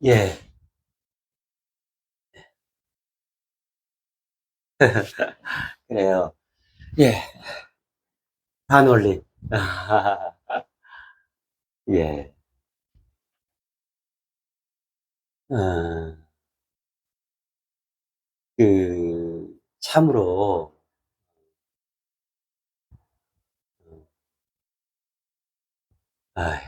예. 그래요. 예. 반올림. 예. 어, 참으로, 아,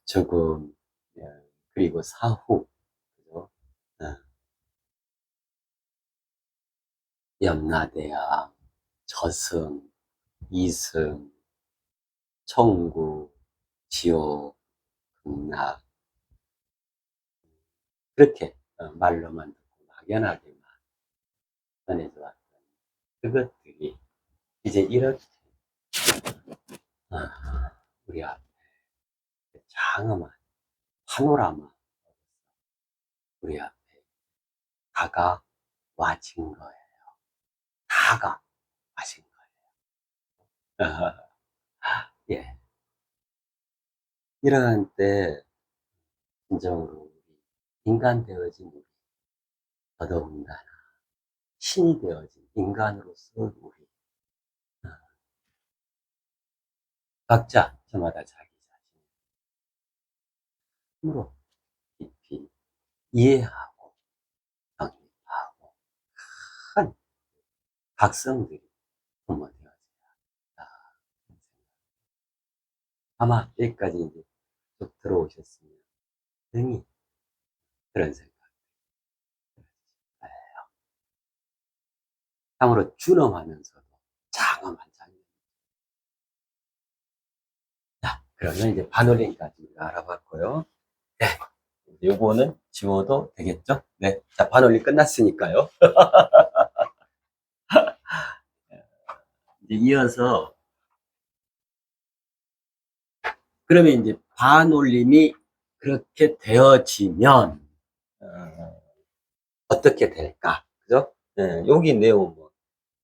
조금, 예, 그리고 사후, 그죠? 어, 염라대왕, 저승, 이승, 천구, 지옥, 극락, 그렇게 말로만 듣고 막연하게만 전해져 왔던 그것들이 이제 이렇게 어, 우리 앞에 장엄한 파노라마 우리 앞에 다가와진 거예요. 다가와진 거예요. 예. 이러한 때 진정으로 우리 인간 되어진 우리 더더군다나 신이 되어진 인간으로서 우리 각자 저마다 자기 자신으로 깊이 이해하고 영입하고 큰 각성들이 부모되어져야 한다. 아마 여기까지 이제 쭉 들어오셨으면 등이 그런 생각. 참으로 준엄하면서도 장엄한 장면. 자, 그러면 이제 반올림까지 우리가 알아봤고요. 네. 요거는 지워도 되겠죠? 네. 자, 반올림 끝났으니까요. 이제 이어서, 그러면 이제 반올림이 그렇게 되어지면, 어떻게 될까? 그죠? 네, 여기 내용 뭐,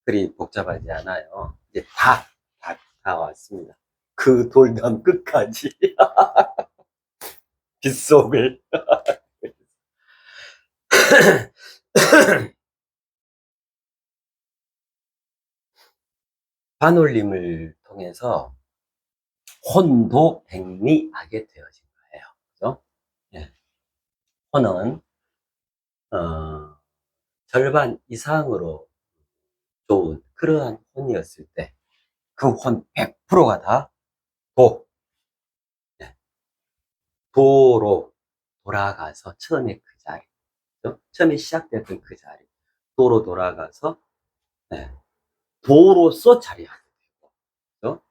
그리 복잡하지 않아요. 이제 다 왔습니다. 그 돌담 끝까지. 빗속을. 반올림을 통해서 혼도백리하게 되어진 거예요. 그죠? 예. 혼은, 어, 절반 이상으로 좋은 그러한 혼이었을 때, 그 혼 100%가 다 도, 예. 도로 돌아가서 처음에 그 자리, 그죠? 처음에 시작됐던 그 자리, 도로 돌아가서, 예. 도로서 자리하게 되고, 그죠?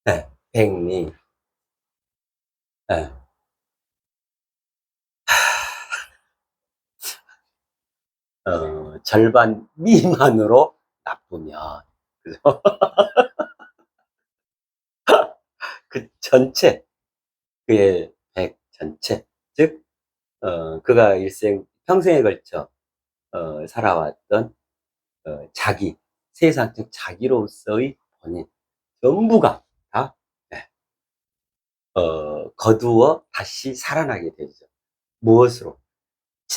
예. 백리, 예. 절반 미만으로 나쁘면, 그죠? 그 전체, 그의 백 전체, 즉, 그가 평생에 걸쳐, 살아왔던, 자기, 세상, 즉, 자기로서의 본인, 전부가 다, 네, 거두어 다시 살아나게 되죠. 무엇으로?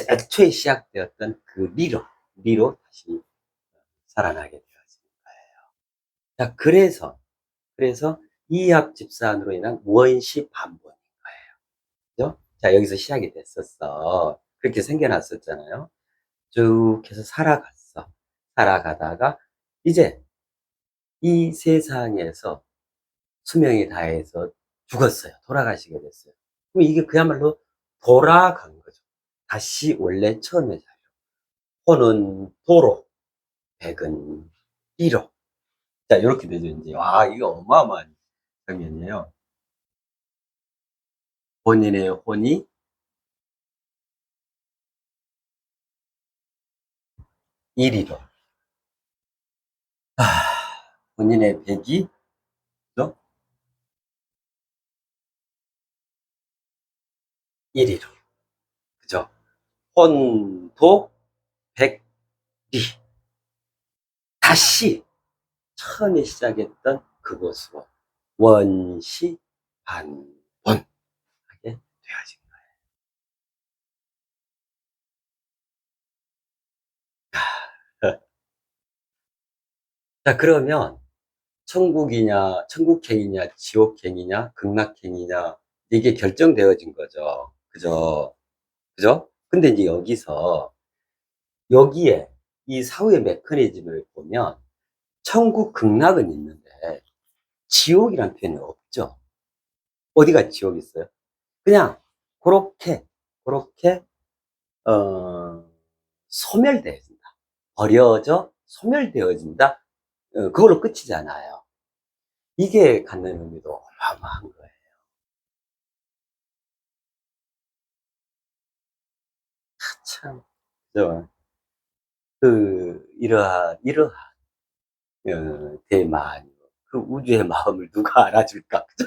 애초에 시작되었던 그 리로 다시 살아나게 되어집니다. 자, 그래서 이합집산으로 인한 원시 반본인 거예요. 그죠? 자, 여기서 시작이 됐었어. 그렇게 생겨났었잖아요. 쭉 해서 살아갔어. 살아가다가 이제 이 세상에서 수명이 다해서 죽었어요. 돌아가시게 됐어요. 그럼 이게 그야말로 돌아간 거죠. 다시 원래 처음의 자리로. 호는 도로, 백은 이로. 자, 이렇게 되죠, 이제. 와, 이거 어마어마한 장면이에요. 본인의 혼이 이리로. 아, 본인의 백이, 그죠? 이리로. 그죠? 혼도 백리. 다시 처음에 시작했던 그곳으로. 원시 한번하게 되어진 거예요. 자, 그러면 천국행이냐, 지옥행이냐, 극락행이냐, 이게 결정되어진 거죠. 그죠? 그죠? 근데 이제 여기에 이 사후의 메커니즘을 보면, 천국, 극락은 있는데, 지옥이란 표현이 없죠. 어디가 지옥이 있어요? 그냥, 그렇게, 어, 소멸되어진다. 버려져 소멸되어진다. 그걸로 끝이잖아요. 이게 갖는 의미도 어마어마한 거예요. 참, 그죠? 이러한, 대만, 그 우주의 마음을 누가 알아줄까? 그죠?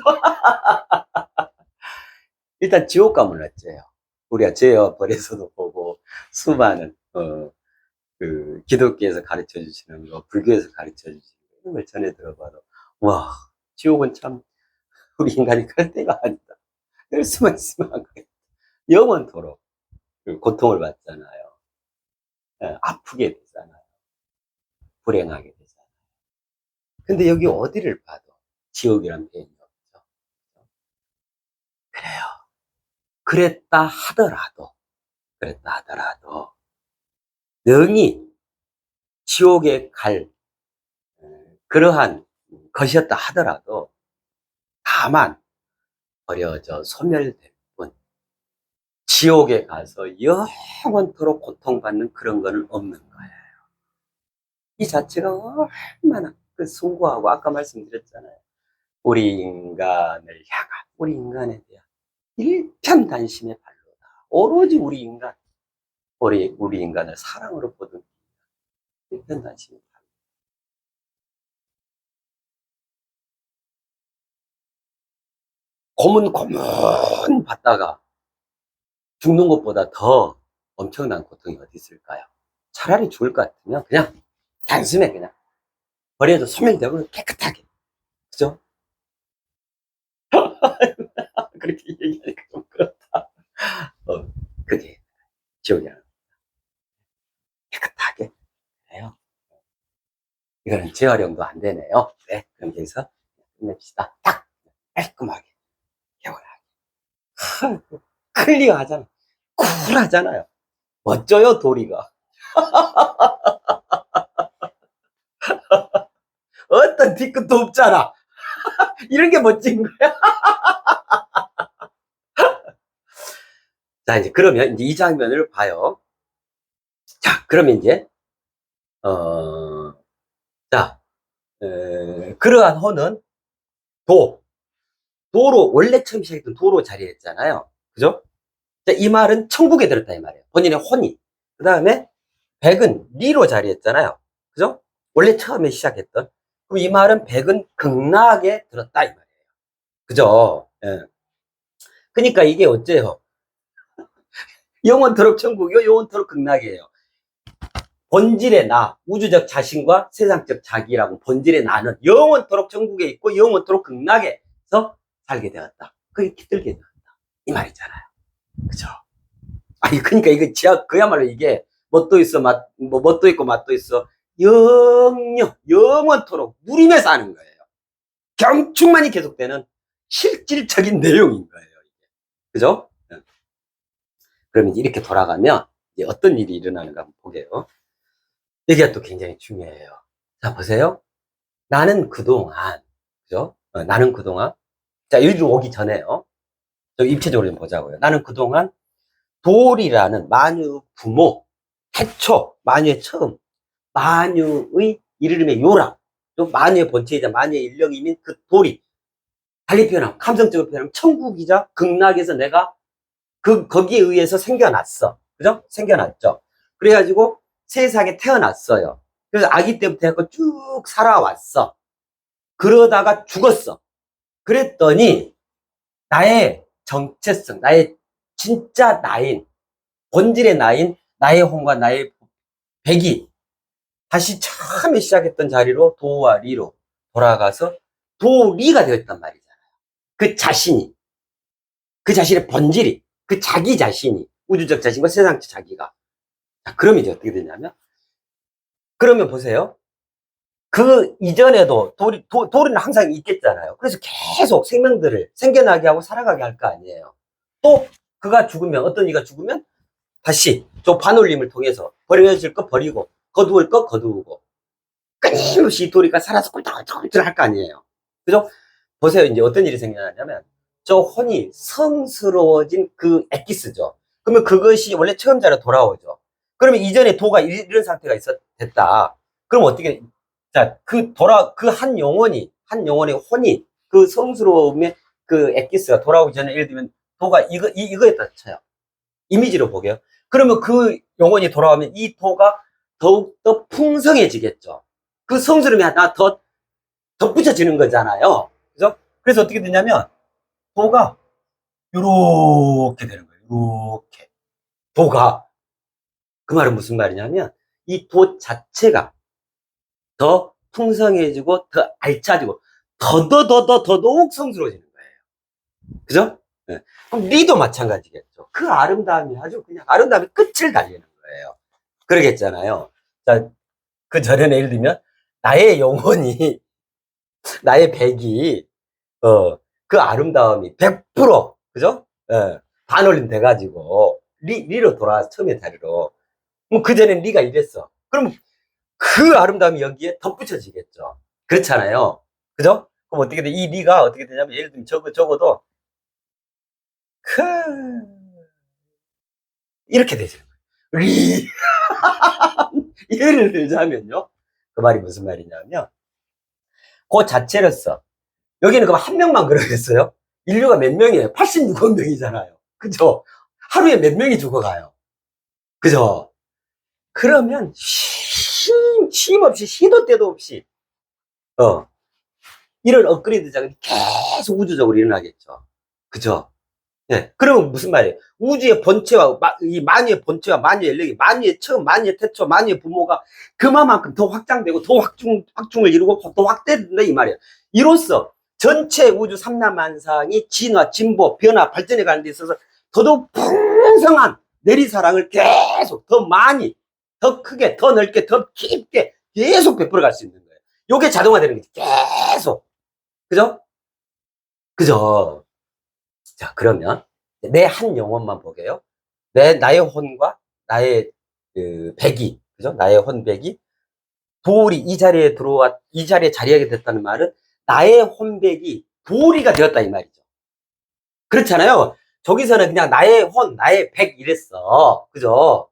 일단 지옥 가면 어째요? 우리가 죄와 벌에서도 보고, 수많은, 기독교에서 가르쳐 주시는 거, 불교에서 가르쳐 주시는 거, 이런 걸 전해 들어봐도, 와, 지옥은 참, 우리 인간이 갈 데가 아니다. 그럴 수만 있으면 안 그래. 영원토록 그 고통을 받잖아요. 아프게 되잖아요. 불행하게 되잖아요. 근데 여기 어디를 봐도 지옥이란 표현이 없죠. 그래요. 그랬다 하더라도, 능히 지옥에 갈, 그러한 것이었다 하더라도, 다만, 버려져 소멸될 뿐, 지옥에 가서 영원토록 고통받는 그런 거는 없는 거예요. 이 자체가 얼마나 그 숭고하고, 아까 말씀드렸잖아요. 우리 인간에 대한 일편단심의 발로다. 오로지 우리 인간을 사랑으로 보던 일편단심의 발로. 고문 받다가 죽는 것보다 더 엄청난 고통이 어디 있을까요? 차라리 죽을 것 같으면 그냥 단숨에 그냥 버려도 소멸되고 깨끗하게. 그죠? 그렇게 얘기하니까 좀 그렇다. 그게 지옥이야. 깨끗하게 해요. 이거는 재활용도 안 되네요. 네, 그럼 여기서 끝냅시다. 딱 깔끔하게 개운하게 클리어하잖아. 쿨하잖아요. 멋져요, 도리가. 어떤 뒤끝도 없잖아. 이런 게 멋진 거야. 자, 이제 그러면 이제 이 장면을 봐요. 자, 그러면 이제 어, 자, 그러한 호는 도, 도로 원래 처음 시작했던 도로 자리했잖아요. 그죠? 자, 이 말은 천국에 들었다 이 말이에요. 본인의 혼이. 그 다음에 백은 리로 자리했잖아요. 그죠? 원래 처음에 시작했던. 그럼 이 말은 백은 극락에 들었다 이 말이에요. 그죠? 예. 그러니까 이게 어째요? 영원토록 천국이요, 영원토록 극락이에요. 본질의 나, 우주적 자신과 세상적 자기라고 본질의 나는 영원토록 천국에 있고 영원토록 극락에서 살게 되었다. 그게 깃들게 되었다. 이 말이잖아요. 그죠? 아니, 그러니까 이거 그야말로 이게 뭣도 있어, 뭣도 있고 맛도 있어. 영원토록 누리며 사는 거예요. 경충만이 계속되는 실질적인 내용인 거예요. 그죠? 그럼 이제 이렇게 돌아가면 이제 어떤 일이 일어나는가 한번 보게요. 여기가 또 굉장히 중요해요. 자, 보세요. 나는 그동안, 그죠? 나는 그동안, 자, 여기로 오기 전에요. 저 입체적으로 좀 보자고요. 나는 그동안 돌이라는 만유 부모, 태초, 만유의 처음, 만유의 이르름의 요람, 또 만유의 본체이자 만유의 인력이민 그 돌이, 달리 표현하면, 감성적으로 표현하면 천국이자 극락에서 내가 거기에 의해서 생겨났어. 그죠? 생겨났죠. 그래가지고 세상에 태어났어요. 그래서 아기 때부터 해서 쭉 살아왔어. 그러다가 죽었어. 그랬더니 나의 정체성, 나의 진짜 나인, 본질의 나인, 나의 혼과 나의 백이 다시 처음에 시작했던 자리로 도와 리로 돌아가서 도리가 되었단 말이잖아요. 그 자신이, 그 자신의 본질이, 그 자기 자신이, 우주적 자신과 세상적 자기가. 자, 그러면 이제 어떻게 되냐면, 그러면 보세요. 그 이전에도 돌은 항상 있겠잖아요. 그래서 계속 생명들을 생겨나게 하고 살아가게 할 거 아니에요. 또 그가 죽으면, 어떤 이가 죽으면 다시 저 반올림을 통해서 버려질 거 버리고 거두을 거 거두고 끊임없이 이 돌이가 살아서 꿀떡꿀떡 할 거 아니에요. 그죠? 보세요. 이제 어떤 일이 생겨나냐면 저 혼이 성스러워진 그 엑기스죠. 그러면 그것이 원래 처음자로 돌아오죠. 그러면 이전에 도가 이런 상태가 됐다. 그럼 어떻게, 자, 그 한 영혼의 혼이 그 성스러움의 그 엑기스가 돌아오기 전에 예를 들면 도가 이거였다 쳐요. 이미지로 보게요. 그러면 그 영혼이 돌아오면 이 도가 더욱더 풍성해지겠죠. 그 성스러움이 하나 더 덧붙여지는 거잖아요. 그죠? 그래서 어떻게 되냐면 도가 요렇게 되는 거예요. 요렇게. 도가. 그 말은 무슨 말이냐면 이 도 자체가 더 풍성해지고 더 알차지고 더더욱 성스러워지는 거예요. 그죠? 네. 그럼 리도 마찬가지겠죠. 그 아름다움이 아주 그냥 아름다움의 끝을 달리는 거예요. 그러겠잖아요. 자, 그 전에 예를 들면 나의 영혼이 나의 백이 그 아름다움이 100% 그죠? 예, 반올림 돼가지고 리로 돌아와서 처음에 자리로. 뭐 그전엔 리가 이랬어. 그럼 그 아름다움이 여기에 덧붙여지겠죠. 그렇잖아요. 그죠? 그럼 어떻게 돼? 이 리가 어떻게 되냐면 예를 들면 적어도 크 이렇게 되죠. 리 예를 들자면요. 그 말이 무슨 말이냐면 그 자체로서 여기는 그럼 한 명만 그러겠어요? 인류가 몇 명이에요? 86억 명이잖아요. 그죠? 하루에 몇 명이 죽어가요. 그죠? 그러면 쉼 없이 시도 때도 없이 이런 업그레이드 작업이 계속 우주적으로 일어나겠죠. 그죠? 예. 그러면 무슨 말이에요? 우주의 본체와 이 만유의 본체와 만유의 연력이 만유의 처음, 만유의 태초, 만유의 부모가 그만큼 더 확장되고 더 확충을 이루고 더 확대된다 이 말이에요. 이로써 전체 우주 삼라만상이 진화, 진보, 변화, 발전해 가는 데 있어서 더더욱 풍성한 내리사랑을 계속 더 많이, 더 크게, 더 넓게, 더 깊게 계속 베풀어 갈 수 있는 거예요. 요게 자동화되는 거지. 계속. 그죠? 그죠? 자, 그러면 내 한 영혼만 보게요. 나의 혼과 나의 그 백이, 그죠? 나의 혼백이 도리 이 자리에 이 자리에 자리하게 됐다는 말은 나의 혼백이 도리가 되었다 이 말이죠. 그렇잖아요. 저기서는 그냥 나의 혼, 나의 백 이랬어. 그죠?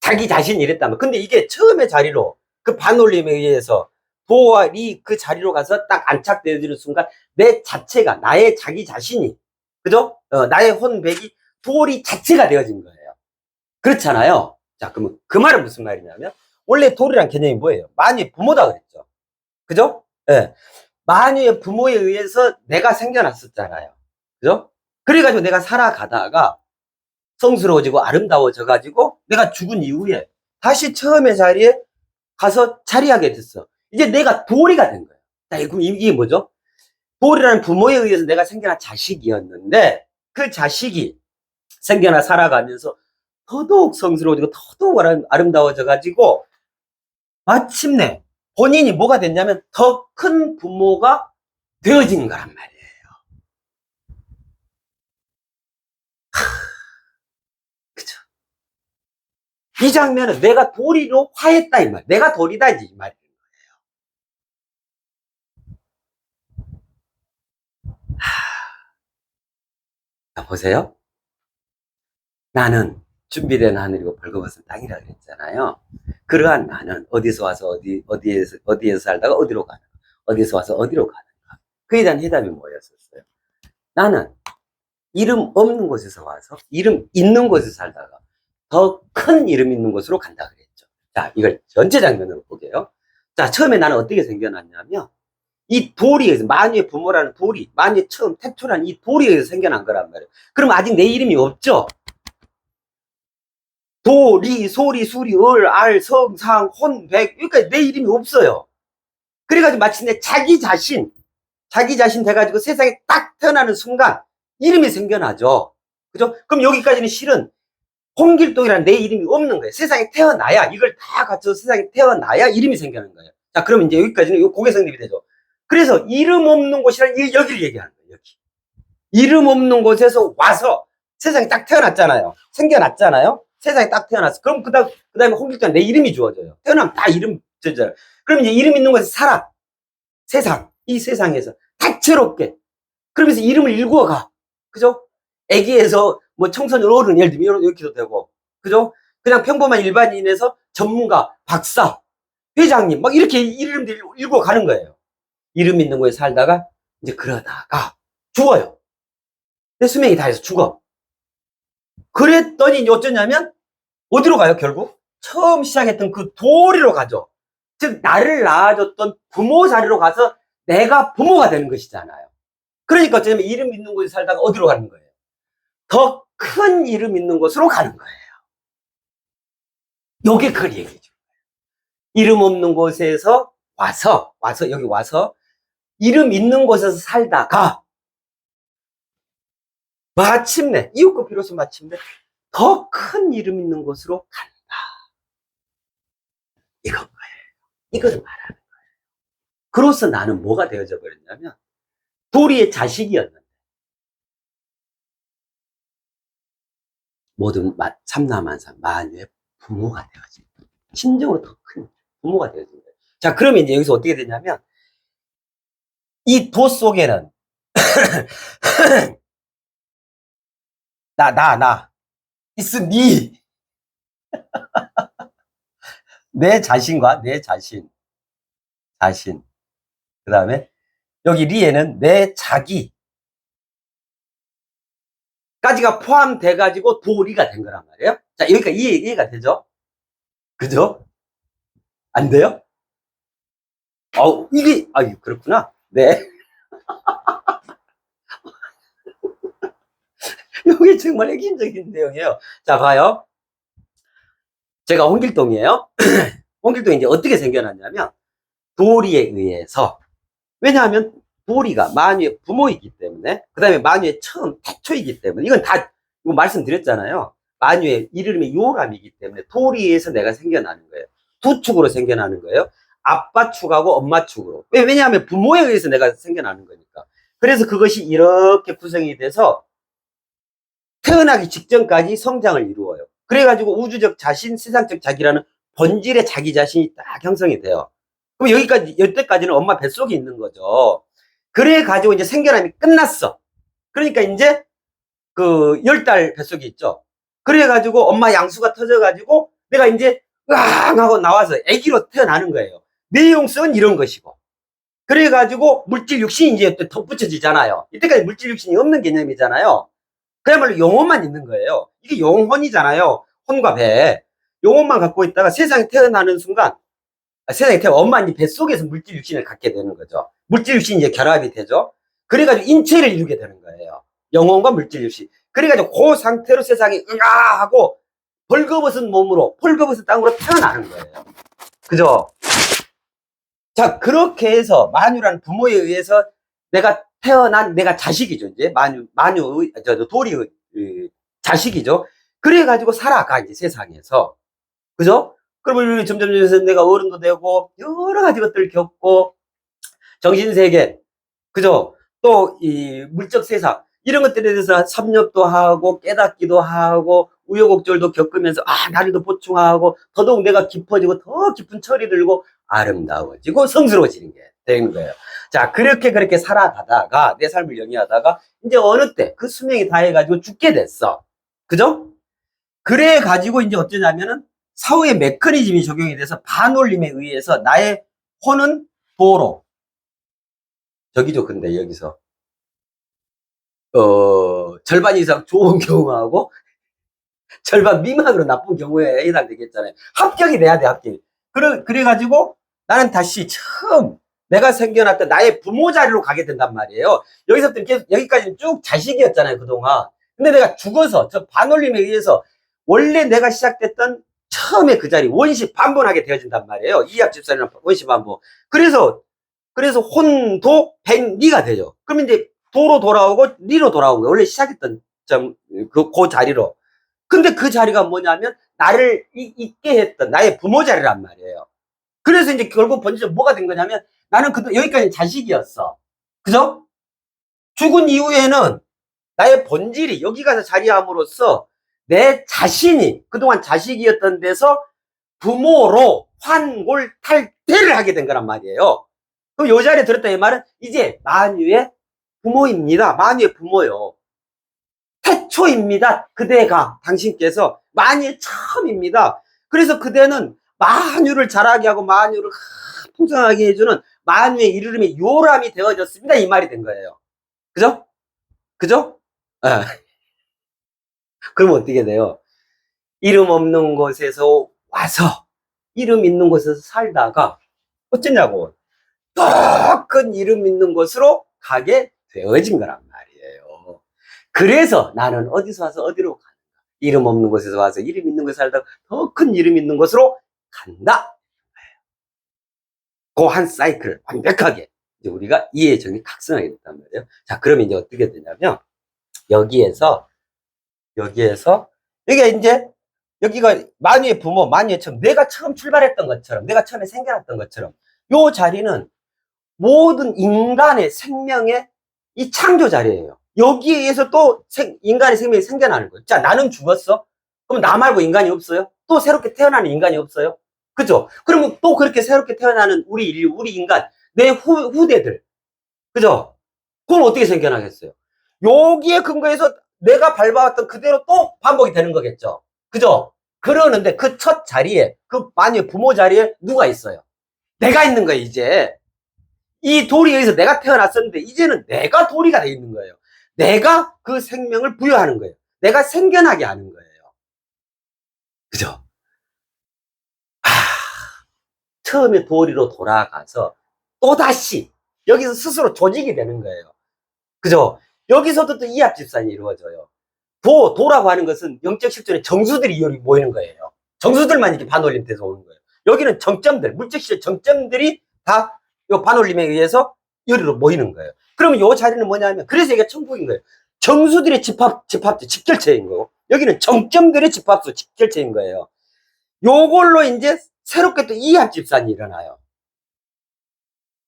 자기 자신 이랬다면. 근데 이게 처음의 자리로 그 반올림에 의해서 도와 리 그 자리로 가서 딱 안착되어지는 순간 내 자체가 나의 자기 자신이 그죠? 나의 혼백이 도리 자체가 되어진 거예요. 그렇잖아요. 자, 그러면 그 말은 무슨 말이냐면 원래 도리란 개념이 뭐예요? 만유의 부모다 그랬죠. 그죠? 예. 만유의 부모에 의해서 내가 생겨났었잖아요. 그죠? 그래가지고 내가 살아가다가 성스러워지고 아름다워져가지고 내가 죽은 이후에 다시 처음의 자리에 가서 자리하게 됐어. 이제 내가 도리가 된 거예요. 자, 그럼 이게 뭐죠? 도리라는 부모에 의해서 내가 생겨난 자식이었는데 그 자식이 생겨나 살아가면서 더더욱 성스러워지고 더더욱 아름다워져가지고 마침내 본인이 뭐가 됐냐면 더 큰 부모가 되어진 거란 말이에요. 그죠? 이 장면은 내가 도리로 화했다 이 말. 내가 도리다 이 말이에요. 자, 보세요. 나는 준비된 하늘이고 벌거벗은 땅이라 그랬잖아요. 그러한 나는 어디서 와서 어디에서 살다가 어디로 가는가? 어디서 와서 어디로 가는가? 그에 대한 해답이 뭐였었어요? 나는 이름 없는 곳에서 와서 이름 있는 곳에서 살다가 더 큰 이름 있는 곳으로 간다 그랬죠. 자, 이걸 전체 장면으로 보게요. 자, 처음에 나는 어떻게 생겨났냐면 이 도리에서 만유의 부모라는 도리, 만유의 처음 태초라는 이 도리에서 생겨난 거란 말이에요. 그럼 아직 내 이름이 없죠? 도, 리, 소리, 수리, 을, 알, 성, 상, 혼, 백. 그러니까 내 이름이 없어요. 그래가지고 마침내 자기 자신, 자기 자신 돼가지고 세상에 딱 태어나는 순간 이름이 생겨나죠. 그죠? 그럼 여기까지는 실은 홍길동이라는 내 이름이 없는 거예요. 세상에 태어나야, 이걸 다 갖춰서 세상에 태어나야 이름이 생기는 거예요. 자, 그러면 이제 여기까지는 고개 성립이 되죠. 그래서 이름 없는 곳이란 여기를 얘기하는 거예요. 여기. 이름 없는 곳에서 와서 세상에 딱 태어났잖아요. 생겨났잖아요. 세상에 딱 태어났어. 그럼 그다음에 홍길동 내 이름이 주어져요. 태어나면 다 이름 주어져요. 그럼 이제 이름 있는 곳에서 살아. 이 세상에서 다채롭게. 그러면서 이름을 일구어가. 그죠? 애기에서 뭐 청소년 어른, 예를 들면 이렇게도 되고. 그죠? 그냥 평범한 일반인에서 전문가, 박사, 회장님, 막 이렇게 이름들 일구어 가는 거예요. 이름 있는 곳에 살다가 이제 그러다가 죽어요. 내 수명이 다해서 죽어. 그랬더니 이제 어쩌냐면 어디로 가요, 결국? 처음 시작했던 그 도리로 가죠. 즉, 나를 낳아줬던 부모 자리로 가서 내가 부모가 되는 것이잖아요. 그러니까 어쩌면 이름 있는 곳에 살다가 어디로 가는 거예요? 더 큰 이름 있는 곳으로 가는 거예요. 요게 그 얘기죠. 이름 없는 곳에서 여기 와서 이름 있는 곳에서 살다가 마침내, 이웃과 비로소 마침내 더 큰 이름 있는 곳으로 간다. 이건 거예요. 이거를 말하는 거예요. 그로써 나는 뭐가 되어져 버렸냐면 도리의 자식이었는데 모든 삼남한산 만유의 부모가 되어진 거예요. 심정으로 더 큰 부모가 되어진 거예요. 자, 그러면 이제 여기서 어떻게 되냐면 이 도 속에는 나 있으니 내 자신과 내 자신 그 다음에 여기 리에는 내 자기 까지가 포함돼 가지고 도리가 된 거란 말이에요. 자, 여기까지 이해가 되죠? 그죠? 안 돼요? 이게 그렇구나. 네. 이게 정말 핵심적인 내용이에요. 자, 봐요. 제가 홍길동이에요. 홍길동이 이제 어떻게 생겨났냐면 도리에 의해서, 왜냐하면 도리가 만유의 부모이기 때문에, 그 다음에 만유의 처음 태초이기 때문에, 이건 다 이거 말씀드렸잖아요. 만유의 이름이 요람이기 때문에 도리에 의해서 내가 생겨나는 거예요. 두 축으로 생겨나는 거예요. 아빠 축하고 엄마 축으로. 왜냐하면 부모에 의해서 내가 생겨나는 거니까. 그래서 그것이 이렇게 구성이 돼서 태어나기 직전까지 성장을 이루어요. 그래가지고 우주적 자신, 세상적 자기라는 본질의 자기 자신이 딱 형성이 돼요. 그럼 여태까지는 엄마 뱃속에 있는 거죠. 그래가지고 이제 생겨남이 끝났어. 그러니까 이제 그 10달 뱃속에 있죠. 그래가지고 엄마 양수가 터져가지고 내가 이제 으앙 하고 나와서 아기로 태어나는 거예요. 내용성은 이런 것이고. 그래가지고 물질 육신이 이제 덧붙여지잖아요. 이때까지 물질 육신이 없는 개념이잖아요. 그야말로 영혼만 있는 거예요. 이게 영혼이잖아요. 혼과 배. 영혼만 갖고 있다가 세상에 태어나는 순간, 세상에 태어 엄마 뱃속에서 물질 육신을 갖게 되는 거죠. 물질 육신이 이제 결합이 되죠. 그래가지고 인체를 이루게 되는 거예요. 영혼과 물질 육신. 그래가지고 그 상태로 세상에 하고 벌거벗은 몸으로, 펄거벗은 땅으로 태어나는 거예요. 그죠? 자, 그렇게 해서 만유라는 부모에 의해서 내가 태어난 내가 자식이죠. 이제 도리의 자식이죠. 그래가지고 살아가, 이제 세상에서. 그죠? 그러면 점점 내가 어른도 되고, 여러 가지 것들을 겪고, 정신세계, 그죠? 또 이 물적 세상, 이런 것들에 대해서 섭렵도 하고, 깨닫기도 하고, 우여곡절도 겪으면서, 나를 더 보충하고, 더더욱 내가 깊어지고, 더 깊은 철이 들고, 아름다워지고, 성스러워지는 게 되는 거예요. 자, 그렇게 살아가다가, 내 삶을 영위하다가, 이제 어느 때 그 수명이 다해가지고 죽게 됐어. 그죠? 그래가지고 이제 어쩌냐면은, 사후의 메커니즘이 적용이 돼서 반올림에 의해서 나의 혼은 도로. 저기죠, 근데 여기서. 절반 이상 좋은 경우하고, 절반 미만으로 나쁜 경우에 해당되겠잖아요. 합격이 돼야 돼, 합격이. 그래가지고 나는 다시 처음 내가 생겨났던 나의 부모 자리로 가게 된단 말이에요. 여기서부터 계속 여기까지는 쭉 자식이었잖아요, 그동안. 근데 내가 죽어서 저 반올림에 의해서 원래 내가 시작됐던 처음에 그 자리 원시 반본하게 되어진단 말이에요. 이합집산이나 원시 반본. 그래서 그래서 혼도 백리가 되죠. 그러면 이제 도로 돌아오고 리로 돌아온 거예요. 원래 시작했던 그 자리로. 근데 그 자리가 뭐냐면 나를 있게 했던 나의 부모 자리란 말이에요. 그래서 이제 결국 번지점 뭐가 된 거냐면 나는 여기까지 자식이었어. 그죠? 죽은 이후에는 나의 본질이 여기 가서 자리함으로써 내 자신이 그동안 자식이었던 데서 부모로 환골탈태를 하게 된 거란 말이에요. 그럼 요 자리에 들었다 이 말은 이제 만유의 부모입니다. 만유의 부모요. 태초입니다. 그대가 당신께서 만유의 처음입니다. 그래서 그대는 만유를 자라게 하고 만유를 풍성하게 해주는 만유의 이르름의 요람이 되어졌습니다. 이 말이 된 거예요. 그죠? 그죠? 아. 그러면 어떻게 돼요? 이름 없는 곳에서 와서 이름 있는 곳에서 살다가 어쩌냐고 더 큰 이름 있는 곳으로 가게 되어진 거란 말이에요. 그래서 나는 어디서 와서 어디로 가는가? 이름 없는 곳에서 와서 이름 있는 곳에 살다가 더 큰 이름 있는 곳으로 간다. 그 한 사이클을 완벽하게 이제 우리가 이해 정리 각성하게 됐단 말이에요. 자, 그러면 이제 어떻게 되냐면 여기에서 이게 이제 여기가 만유의 부모, 만유의 처음, 내가 처음 출발했던 것처럼, 내가 처음에 생겨났던 것처럼, 요 자리는 모든 인간의 생명의 이 창조 자리예요. 여기에 의해서 또 인간의 생명이 생겨나는 거예요. 자, 나는 죽었어? 그럼 나 말고 인간이 없어요? 또 새롭게 태어나는 인간이 없어요? 그죠? 그러면 또 그렇게 새롭게 태어나는 우리 인류, 우리 인간, 내 후대들. 그죠? 그건 어떻게 생겨나겠어요? 여기에 근거해서 내가 밟아왔던 그대로 또 반복이 되는 거겠죠. 그죠? 그러는데 그 첫 자리에, 그 만유의 부모 자리에 누가 있어요? 내가 있는 거예요, 이제. 이 도리에 의해서 내가 태어났었는데, 이제는 내가 도리가 돼 있는 거예요. 내가 그 생명을 부여하는 거예요. 내가 생겨나게 하는 거예요. 그죠? 처음에 도리로 돌아가서 또다시 여기서 스스로 조직이 되는 거예요. 그죠? 여기서도 또 이합집산이 이루어져요. 도라고 하는 것은 영적 실존의 정수들이 여기 모이는 거예요. 정수들만 이렇게 반올림돼서 오는 거예요. 여기는 정점들, 물적 실존 정점들이 다 이 반올림에 의해서 여기로 모이는 거예요. 그러면 이 자리는 뭐냐면, 그래서 이게 천국인 거예요. 정수들의 집결체인 거고, 여기는 정점들의 집합소, 집결체인 거예요. 요걸로 이제 새롭게 또 이합집산이 일어나요.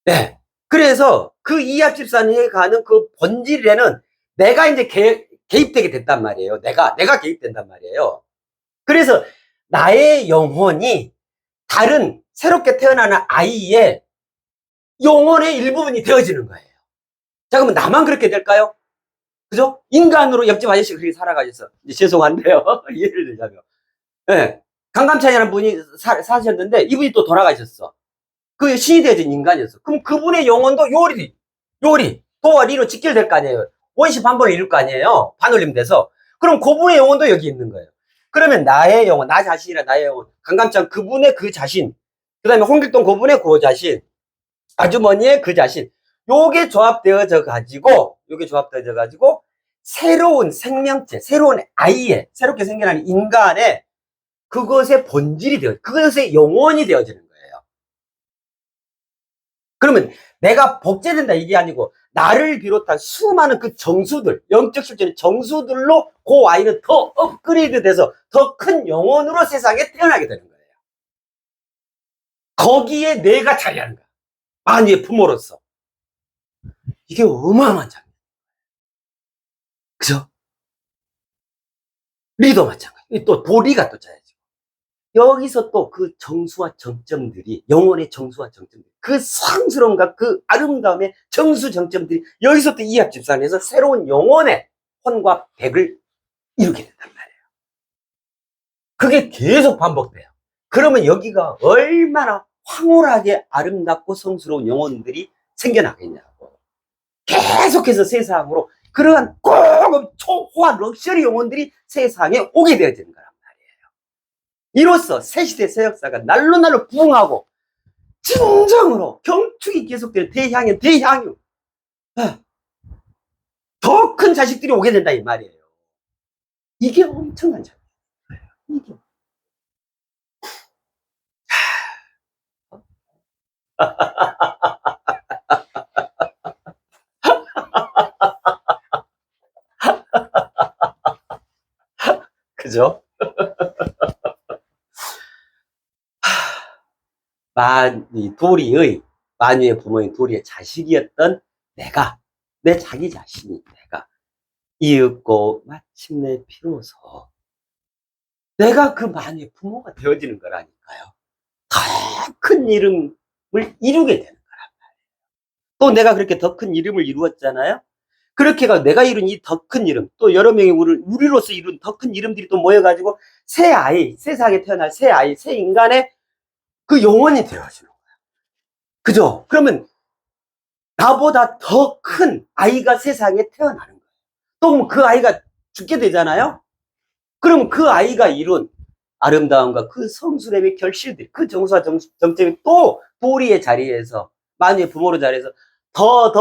네. 그래서 그 이합집산에 가는 그 본질에는 내가 이제 개입되게 됐단 말이에요. 내가 개입된단 말이에요. 그래서 나의 영혼이 다른 새롭게 태어나는 아이의 영혼의 일부분이 되어지는 거예요. 자, 그러면 나만 그렇게 될까요? 그죠? 인간으로 옆집 아저씨가 그렇게 살아가셔서, 죄송한데요. 예를 들자면. 네. 강감찬이라는 분이 사셨는데, 이분이 또 돌아가셨어. 그 신이 되어진 인간이었어. 그럼 그분의 영혼도 도와 리로 직결될 거 아니에요. 원시 반복을 이룰 거 아니에요. 반올림 돼서. 그럼 그분의 영혼도 여기 있는 거예요. 그러면 나의 영혼, 나 자신이라 나의 영혼, 강감찬 그분의 그 자신, 그 다음에 홍길동 그분의 그 자신, 아주머니의 그 자신, 요게 조합되어져 가지고, 새로운 생명체, 새로운 아이의, 새롭게 생겨나는 인간의 그것의 본질이 그것의 영혼이 되어지는 거예요. 그러면 내가 복제된다 이게 아니고, 나를 비롯한 수많은 그 정수들, 영적 실존의 정수들로 그 아이는 더 업그레이드 돼서 더 큰 영혼으로 세상에 태어나게 되는 거예요. 거기에 내가 자리하는 거야. 만유의 부모로서. 이게 어마어마한 장면. 그죠? 리도 마찬가지. 또 도리가 또 짜야죠. 여기서 또 그 정수와 정점들이, 영혼의 정수와 정점들이, 그 상스러움과 그 아름다움의 정수 정점들이 여기서 또 이합집산해서 새로운 영혼의 혼과 백을 이루게 된단 말이에요. 그게 계속 반복돼요. 그러면 여기가 얼마나 황홀하게 아름답고 성스러운 영혼들이 생겨나겠냐고. 계속해서 세상으로 그러한 고급 초호화 럭셔리 영혼들이 세상에 오게 되어지는 거란 말이에요. 이로써 새시대 새역사가 날로 부흥하고 진정으로 경축이 계속되는 대향유 더 큰 자식들이 오게 된다 이 말이에요. 이게 엄청난 장면이에요. 이게. 그죠? 이 도리의, 만유의 부모인 도리의 자식이었던 내가, 내 자기 자신이 내가 이윽고 마침내 비로소 내가 그 만유의 부모가 되어지는 거라니까요. 더 큰 이름을 이루게 되는 거란 말이에요. 또 내가 그렇게 더 큰 이름을 이루었잖아요. 그렇게가 내가 이룬 이 더 큰 이름, 또 여러 명의 우리로서 이룬 더 큰 이름들이 또 모여가지고 새 아이, 세상에 태어날 새 아이, 새 인간의 그 영혼이 되어주는 거야. 그죠? 그러면 나보다 더 큰 아이가 세상에 태어나는 거예요. 또 그 아이가 죽게 되잖아요. 그럼 그 아이가 이룬 아름다움과 그 성스러움의 결실들, 그 정수와 정점이 또 도리의 자리에서, 만유의 부모로 자리에서 더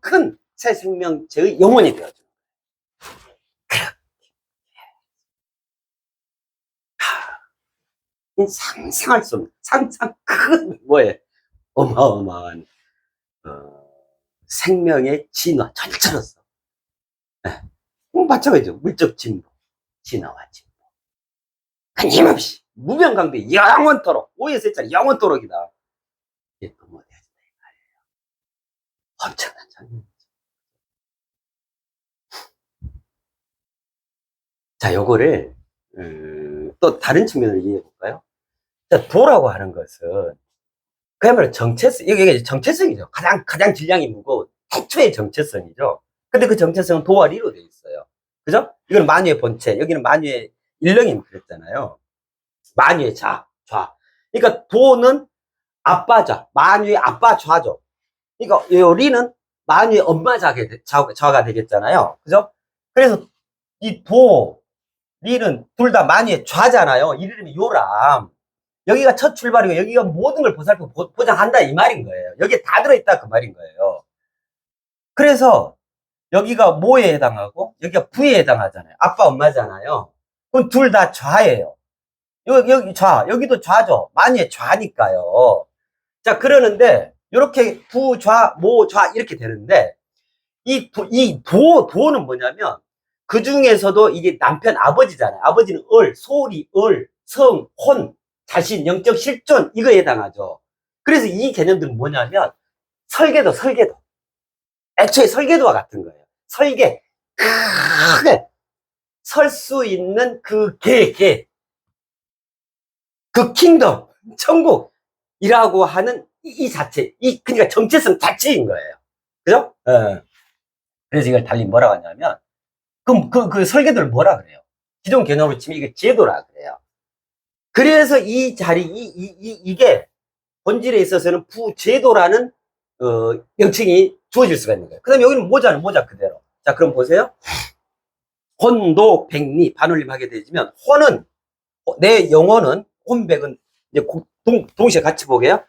큰 새 생명체의 영혼이 되어줘요. 상상할 수 없는, 상상 큰, 어마어마한, 생명의 진화, 전체로서. 네. 마찬가지죠. 물적 진보, 진화와 진보. 끊임없이, 무병강비, 영원토록, 5에서 영원토록이다. 이게 또 뭐 되어진다, 이 말이에요. 엄청난 장면이죠. 자, 요거를, 또 다른 측면으로 이해해 볼까요? 자, 도라고 하는 것은, 그야말로 정체성, 이게 정체성이죠. 가장 질량이 무거운 태초의 정체성이죠. 근데 그 정체성은 도와 리로 돼 있어요. 그죠? 이건 만유의 본체, 여기는 만유의 일렁임 그랬잖아요. 만유의 좌. 그러니까 도는 아빠좌, 만유의 아빠 좌죠. 그러니까 요 리는 만유의 엄마 좌가 되겠잖아요. 그죠? 그래서 이 도, 리는 둘 다 만유의 좌잖아요. 이름이 요람. 여기가 첫 출발이고 여기가 모든 걸 보살피고 보장한다 이 말인 거예요. 여기에 다 들어있다 그 말인 거예요. 그래서 여기가 모에 해당하고 여기가 부에 해당하잖아요. 아빠 엄마잖아요. 그럼 둘 다 좌예요. 여기 좌, 여기도 좌죠. 만유의 좌니까요. 자, 그러는데 이렇게 부, 좌, 모, 좌 이렇게 되는데 도는 뭐냐면 그 중에서도 이게 남편 아버지잖아요. 아버지는 소리, 성, 혼, 자신, 영적 실존 이거에 해당하죠. 그래서 이 개념들은 뭐냐면 설계도. 애초에 설계도와 같은 거예요. 설계. 크게 설 수 있는 그 그 킹덤, 천국이라고 하는 이 자체, 그러니까 정체성 자체인 거예요. 그죠? 그래서 이걸 달리 뭐라고 하냐면, 그럼 그 설계도를 뭐라 그래요? 기존 개념으로 치면 이게 제도라 그래요. 그래서 이 자리, 이게 본질에 있어서는 부제도라는, 명칭이 주어질 수가 있는 거예요. 그 다음에 여기는 모자 그대로. 자, 그럼 보세요. 혼도 백리, 반올림 하게 되지면, 내 영혼은, 혼백은, 이제 동시에 같이 보게요.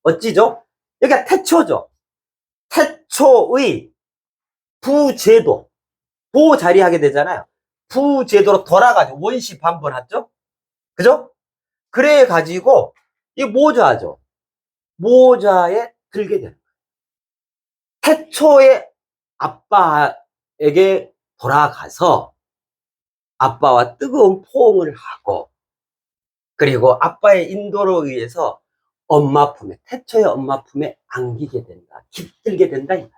어찌죠? 여기가 태초죠. 태초의 부제도. 도 자리 하게 되잖아요. 부제도로 돌아가죠. 원시 반번하죠? 그죠? 그래 가지고 이 모자죠. 모자에 들게 되는 거예요. 태초의 아빠에게 돌아가서 아빠와 뜨거운 포옹을 하고 그리고 아빠의 인도로 의해서 태초의 엄마 품에 안기게 된다. 깃들게 된다. 이 말이에요.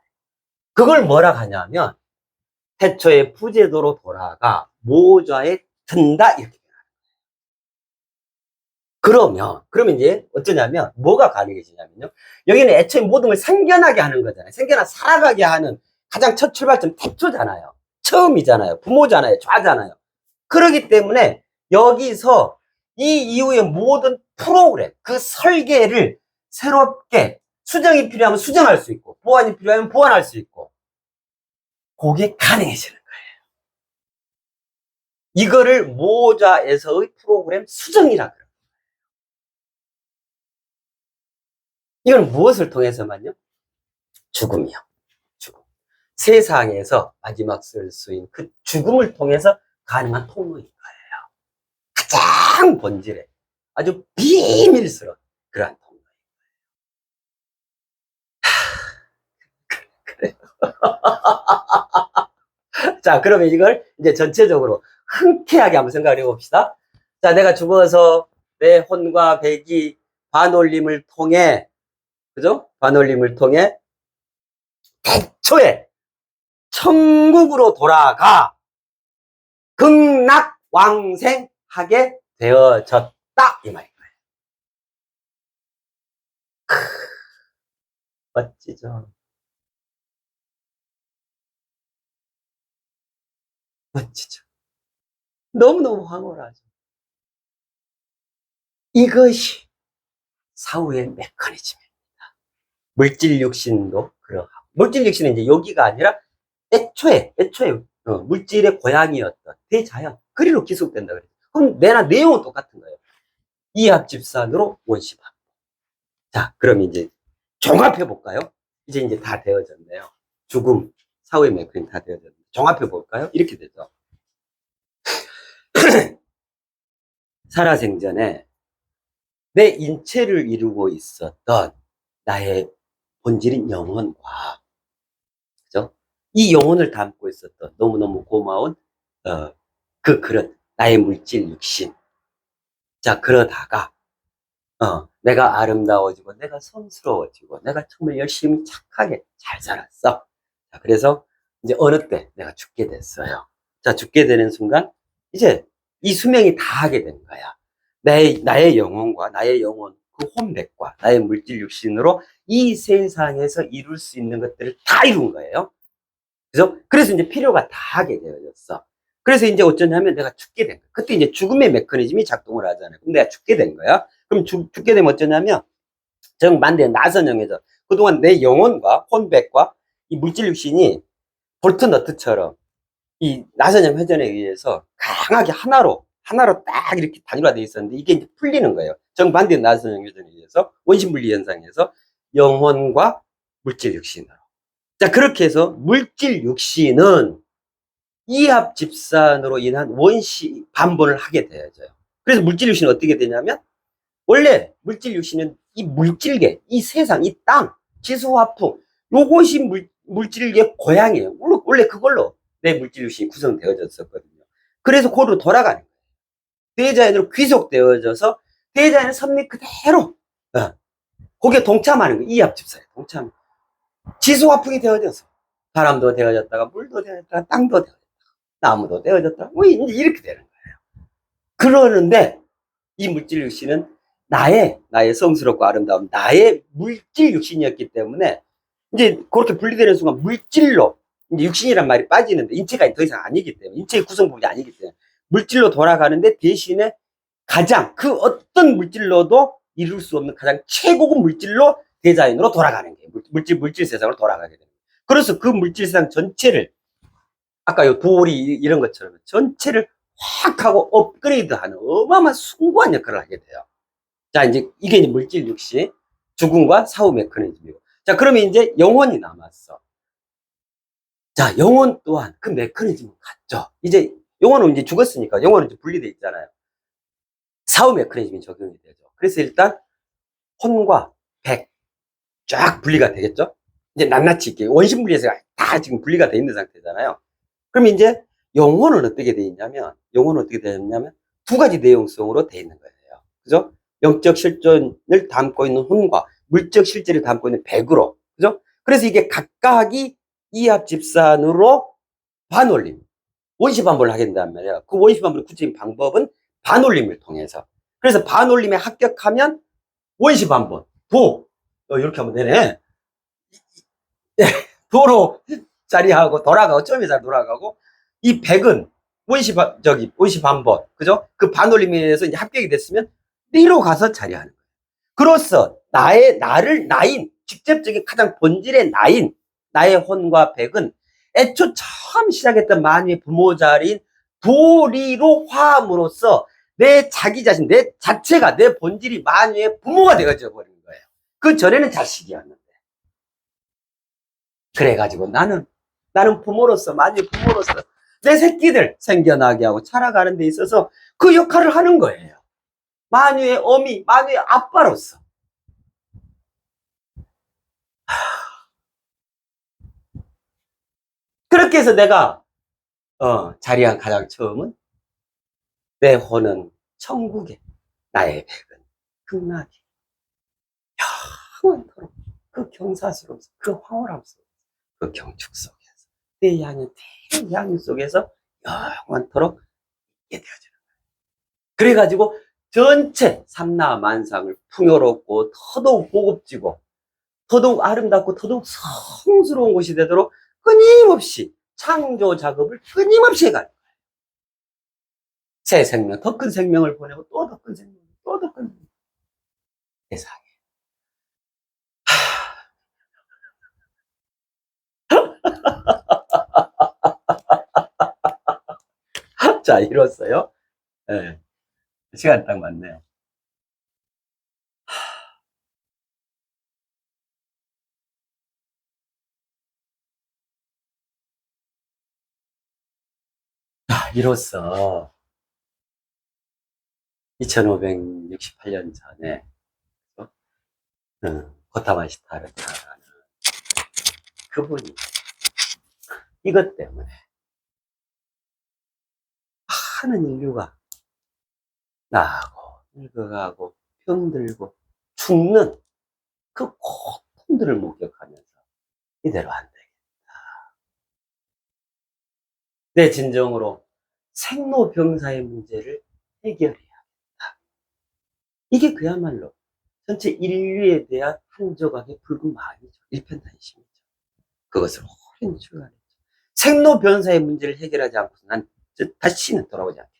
그걸 뭐라 하냐면 태초의 부제도로 돌아가 모자에 든다. 이렇게. 그러면 이제 어쩌냐면 뭐가 가능해지냐면요. 여기는 애초에 모든 걸 생겨나게 하는 거잖아요. 살아가게 하는 가장 첫 출발점 태초잖아요. 처음이잖아요. 부모잖아요. 좌잖아요. 그렇기 때문에 여기서 이 이후의 모든 프로그램, 그 설계를 새롭게 수정이 필요하면 수정할 수 있고 보완이 필요하면 보완할 수 있고 그게 가능해지는 거예요. 이거를 모자에서의 프로그램 수정이라 그래요. 이건 무엇을 통해서만요? 죽음이요. 죽음. 세상에서 마지막 쓸 수 있는 그 죽음을 통해서 가능한 통로인 거예요. 가장 본질의 아주 비밀스러운 그러한 통로. 그래요. 자, 그러면 이걸 이제 전체적으로 흔쾌하게 한번 생각을 해봅시다. 자, 내가 죽어서 내 혼과 백이 반올림을 통해, 그죠? 반올림을 통해 대초에 천국으로 돌아가 극락왕생하게 되어졌다. 이 말인 거예요. 멋지죠? 멋지죠? 너무너무 황홀하죠? 이것이 사후의 메커니즘입니다. 물질 육신도 그러하고. 물질 육신은 이제 여기가 아니라 애초에 물질의 고향이었던 대자연. 그리로 기속된다 그래요. 그럼 내용은 똑같은 거예요. 이합집산으로 원시밥. 자, 그럼 이제 종합해 볼까요? 이제 다 되어졌네요. 죽음, 사후의 메커니즘 다 되어졌네요. 종합해 볼까요? 이렇게 되죠. 살아생전에 내 인체를 이루고 있었던 나의 본질인 영혼과, 그죠? 이 영혼을 담고 있었던 너무너무 고마운, 그 그릇, 나의 물질 육신. 자, 그러다가, 내가 아름다워지고, 내가 성스러워지고, 내가 정말 열심히 착하게 잘 살았어. 자, 그래서 이제 어느 때 내가 죽게 됐어요. 자, 죽게 되는 순간, 이제 이 수명이 다 하게 된 거야. 나의 영혼과 나의 영혼, 그 혼백과 나의 물질 육신으로 이 세상에서 이룰 수 있는 것들을 다 이룬 거예요. 그래서 이제 필요가 다 하게 되어졌어. 그래서 이제 어쩌냐면 내가 죽게 된 거야. 그때 이제 죽음의 메커니즘이 작동을 하잖아요. 그럼 내가 죽게 된 거야. 그럼 죽게 되면 어쩌냐면 정반대 나선형에서 그동안 내 영혼과 혼백과 이 물질 육신이 볼트 너트처럼 이 나선형 회전에 의해서 강하게 하나로 딱 이렇게 단일화되어 있었는데 이게 이제 풀리는 거예요. 정반대 나선형 회전에 의해서 원심분리 현상에서 영혼과 물질 육신으로. 자, 그렇게 해서 물질 육신은 이합 집산으로 인한 원시 반본을 하게 되어져요. 그래서 물질 육신은 어떻게 되냐면 원래 물질 육신은 이 물질계, 이 세상, 이 땅, 지수화풍 요것이 물질계 고향이에요. 원래 그걸로 내 물질 육신이 구성되어졌었거든요. 그래서 그걸로 돌아가는 거예요. 대자연으로 귀속되어져서 대자연의 섭리 그대로 거기에 동참하는 거예요. 이합 집산에 동참. 지수화풍이 되어져서 바람도 되어졌다가 물도 되어졌다가 땅도 되어졌다가 나무도 되어졌다가 뭐 이제 이렇게 되는 거예요. 그러는데 이 물질 육신은 나의 성스럽고 아름다운 나의 물질 육신이었기 때문에 이제 그렇게 분리되는 순간 물질로 이제 육신이란 말이 빠지는데 인체가 더 이상 아니기 때문에 인체의 구성부이 아니기 때문에 물질로 돌아가는데 대신에 가장 그 어떤 물질로도 이룰 수 없는 가장 최고급 물질로 대자연으로 돌아가는 거예요. 물질 세상으로 돌아가게 됩니다. 그래서 그 물질 세상 전체를 아까 요 돌이 이런 것처럼 전체를 확 하고 업그레이드하는 어마어마한 숭고한 역할을 하게 돼요. 자, 이게 이제 물질 육신, 죽음과 사후 메커니즘이고. 자, 그러면 이제 영혼이 남았어. 자, 영혼 또한 그 메커니즘은 같죠. 이제 영혼은 이제 죽었으니까 영혼은 이제 분리돼 있잖아요. 사후 메커니즘이 적용이 되죠. 그래서 일단 혼과 백 쫙 분리가 되겠죠. 이제 낱낱이 이렇게 원심분리해서 다 지금 분리가 돼 있는 상태잖아요. 그럼 이제 영혼은 어떻게 돼 있냐면 두 가지 내용성으로 돼 있는 거예요. 그죠? 영적 실존을 담고 있는 혼과 물적 실제를 담고 있는 백으로. 그죠? 그래서 이게 각각이 이합집산으로 반올림, 원시반복을 하게 된단 말이에요. 그 원시반복의 구체적인 방법은 반올림을 통해서. 그래서 반올림에 합격하면 원시반복, 이렇게 하면 되네. 도로 자리하고 돌아가고 처음에 잘 돌아가고 이 100은 원시반복 그죠? 그 반올림에 의해서 이제 합격이 됐으면 B로 가서 자리하는 거예요. 그로써 나인 직접적인 가장 본질의 나의 혼과 백은 애초 처음 시작했던 만유의 부모 자리인 도리로 화함으로써 내 자기 자신, 내 자체가, 내 본질이 만유의 부모가 되어져 버린 거예요. 그 전에는 자식이었는데. 그래가지고 나는 부모로서, 만유의 부모로서 내 새끼들 생겨나게 하고 자라가는 데 있어서 그 역할을 하는 거예요. 만유의 어미, 만유의 아빠로서. 그렇게 해서 내가 자리한 가장 처음은 내 혼은 천국에, 나의 백은 극락에. 영원토록 그 경사스러움, 그 황홀함 속, 그 경축 속에서, 내 양의 태양 속에서 영원토록 있게 되어지는 거예요. 그래가지고 전체 삼라만상을 풍요롭고 더더욱 고급지고 더더욱 아름답고 더더욱 성스러운 곳이 되도록 끊임없이 창조 작업을 끊임없이 해가요. 새 생명, 더 큰 생명을 보내고 또 더 큰 생명, 또 더 큰 세상에. 자, 이뤘어요. 네. 시간 딱 맞네요. 자, 이로써 2568년 전에 고타마 시타르타라는 그분이 이것 때문에 많은 인류가 나가고 늙어가고 병들고 죽는 그 고통들을 목격하면서 이대로 안 되겠다. 내 진정으로 생로병사의 문제를 해결해야 한다. 이게 그야말로 전체 인류에 대한 한 조각의 붉은 마음이죠. 일편단심이죠. 그것을 오랜 주간했죠. 생로병사의 문제를 해결하지 않고서 난 다시는 돌아오지 않겠다.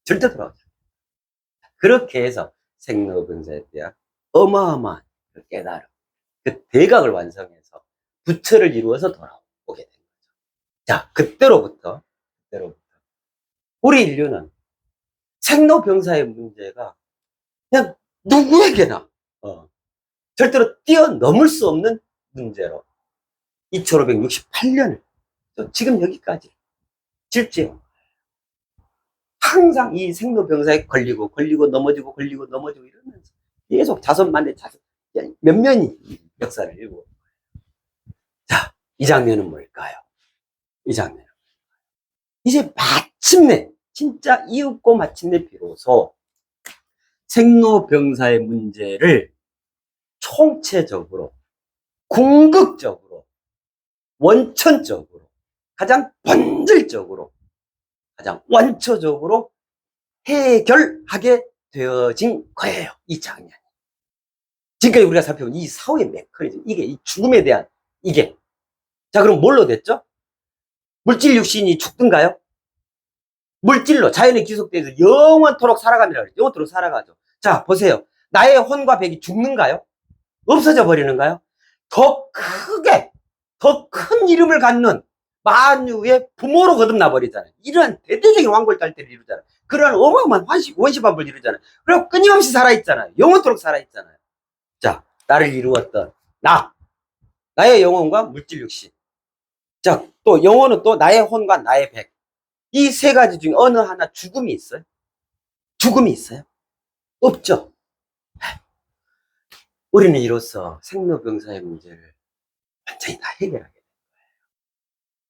절대 돌아오지 않겠다. 그렇게 해서 생로병사에 대한 어마어마한 그 깨달음, 그 대각을 완성해서 부처를 이루어서 돌아오게 된 거죠. 자, 그때로부터 우리 인류는 생로병사의 문제가 그냥 누구에게나 절대로 뛰어넘을 수 없는 문제로 2568년을 지금 여기까지 질주해온 거예요. 항상 이 생로병사에 걸리고 넘어지고 이러면서 계속 자손만대 몇몇이 역사를 읽고. 자, 이 장면은 뭘까요? 이 장면은 이제 마침내 진짜 이윽고 마침내 비로소 생로병사의 문제를 총체적으로 궁극적으로 원천적으로 가장 본질적으로 가장 원초적으로 해결하게 되어진 거예요. 이 장면이. 지금까지 우리가 살펴본 이 사후의 메커니즘, 이게 이 죽음에 대한 이게. 자, 그럼 뭘로 됐죠? 물질 육신이 죽든가요? 물질로 자연에 기속돼서 영원토록 살아갑니다. 영원토록 살아가죠. 자, 보세요. 나의 혼과 백이 죽는가요? 없어져 버리는가요? 더 크게, 더 큰 이름을 갖는 만유의 부모로 거듭나 버리잖아요. 이러한 대대적인 왕골달대를 이루잖아요. 그러한 어마어마한 원시반부를 이루잖아요. 그리고 끊임없이 살아있잖아요. 영원토록 살아있잖아요. 자, 나를 이루었던 나의 영혼과 물질 육신. 자, 또 영혼은 또 나의 혼과 나의 백. 이 세 가지 중에 어느 하나 죽음이 있어요? 죽음이 있어요? 없죠. 우리는 이로써 생로병사의 문제를 완전히 다 해결하게 된 거예요.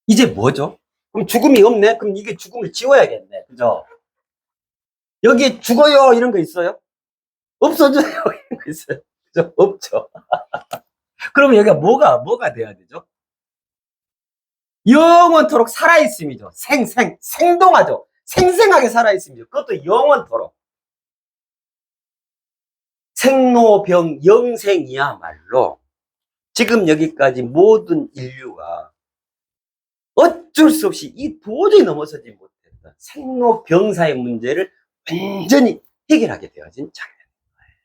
이제 뭐죠? 그럼 죽음이 없네? 그럼 이게 죽음을 지워야겠네. 그죠? 여기에 죽어요 이런 거 있어요? 없어져요 이런 거 있어요? 그죠? 없죠. 그러면 여기가 뭐가 돼야 되죠? 영원토록 살아있음이죠. 생동하죠. 생생하게 살아있음이죠. 그것도 영원토록. 생로병 영생이야말로 지금 여기까지 모든 인류가 어쩔 수 없이 이 도저히 넘어서지 못했던 생로병사의 문제를 완전히 해결하게 되어진 장면인 거예요.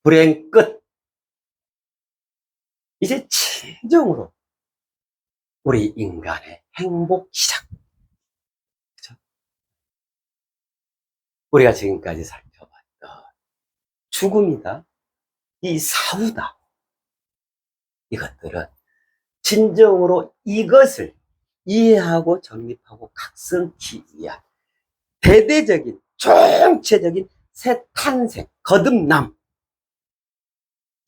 불행 끝. 이제 진정으로 우리 인간의 행복 시작. 그렇죠? 우리가 지금까지 살펴봤던 죽음이다, 이 사후다, 이것들은 진정으로 이것을 이해하고 정립하고 각성치 위한 대대적인 총체적인 새 탄생, 거듭남,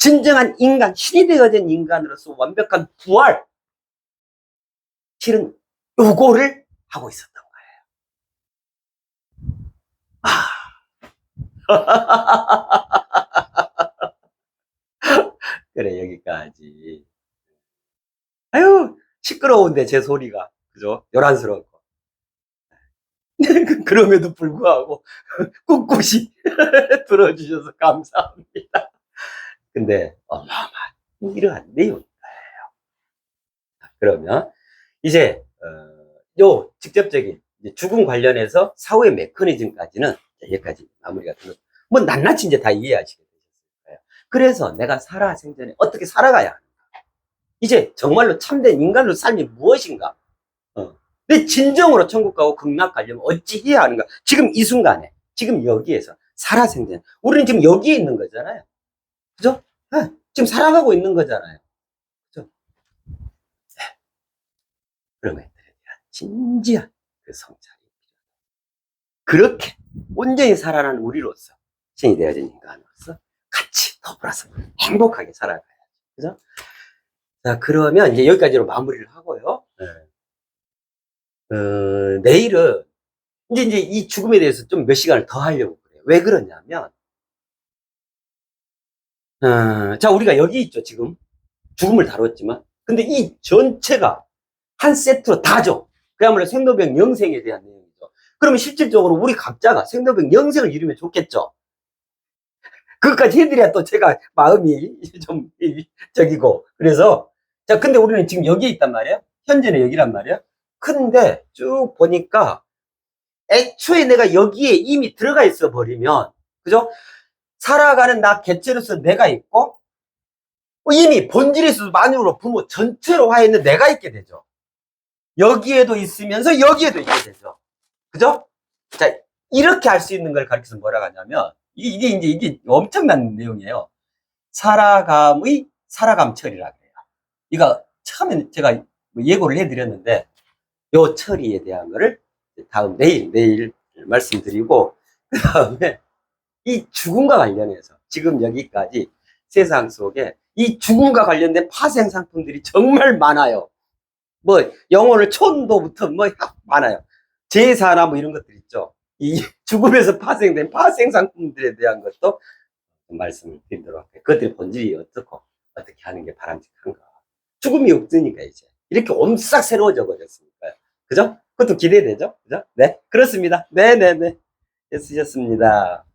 진정한 인간, 신이 되어진 인간으로서 완벽한 부활. 실은 요거를 하고 있었던 거예요. 그래, 여기까지. 아유, 시끄러운데, 제 소리가. 그죠? 요란스럽고. 그럼에도 불구하고, 꿋꿋이 들어주셔서 감사합니다. 근데, 어마어마한 이러한 내용. 그러면, 이제, 요 직접적인 죽음 관련해서 사후의 메커니즘까지는 여기까지 마무리가 되는, 뭐, 낱낱이 이제 다 이해하시게 되셨을 거예요. 그래서 내가 살아 생전에 어떻게 살아가야 하는가? 이제 정말로 참된 인간으로 삶이 무엇인가? 내 진정으로 천국 가고 극락 가려면 어찌 해야 하는가? 지금 이 순간에, 지금 여기에서 살아생전. 우리는 지금 여기에 있는 거잖아요. 그죠? 네, 지금 살아가고 있는 거잖아요. 그죠? 네. 그런 것들에 대한 진지한 그 성찰이 그렇게 온전히 살아가는 우리로서 신이 되어진 인간으로서 같이 더불어서 행복하게 살아가야죠. 그죠? 자, 그러면 이제 여기까지로 마무리를 하고요. 네. 내일은 이제 이 죽음에 대해서 좀 몇 시간을 더 하려고 그래요. 왜 그러냐면, 자, 우리가 여기 있죠, 지금. 죽음을 다뤘지만. 근데 이 전체가 한 세트로 다죠. 그야말로 생로병 영생에 대한 내용이죠. 그러면 실질적으로 우리 각자가 생로병 영생을 이루면 좋겠죠. 그것까지 해드려야 또 제가 마음이 좀, 저기고. 그래서, 자, 근데 우리는 지금 여기에 있단 말이에요. 현재는 여기란 말이에요. 근데 쭉 보니까 애초에 내가 여기에 이미 들어가 있어 버리면, 그죠? 살아가는 나 개체로서 내가 있고, 이미 본질에서 만유로 부모 전체로 와 있는 내가 있게 되죠. 여기에도 있으면서 여기에도 있게 되죠. 그죠? 자, 이렇게 할 수 있는 걸 가르쳐서 뭐라고 하냐면, 이게 엄청난 내용이에요. 살아감의 살아감 처리라 그래요. 이거 처음에 제가 예고를 해드렸는데, 요 처리에 대한 거를 다음 내일 말씀드리고, 그 다음에 이 죽음과 관련해서 지금 여기까지 세상 속에 이 죽음과 관련된 파생 상품들이 정말 많아요. 뭐 영혼을 촌도부터 뭐 많아요. 제사나 뭐 이런 것들 있죠. 이 죽음에서 파생된 파생 상품들에 대한 것도 말씀을 드리도록 할게요. 그것들의 본질이 어떻고 어떻게 하는 게 바람직한가. 죽음이 없으니까 이제 이렇게 옴싹 새로워져 버렸으니까요. 그죠? 그것도 기대되죠? 그죠? 네, 그렇습니다. 네네네. 쓰셨습니다.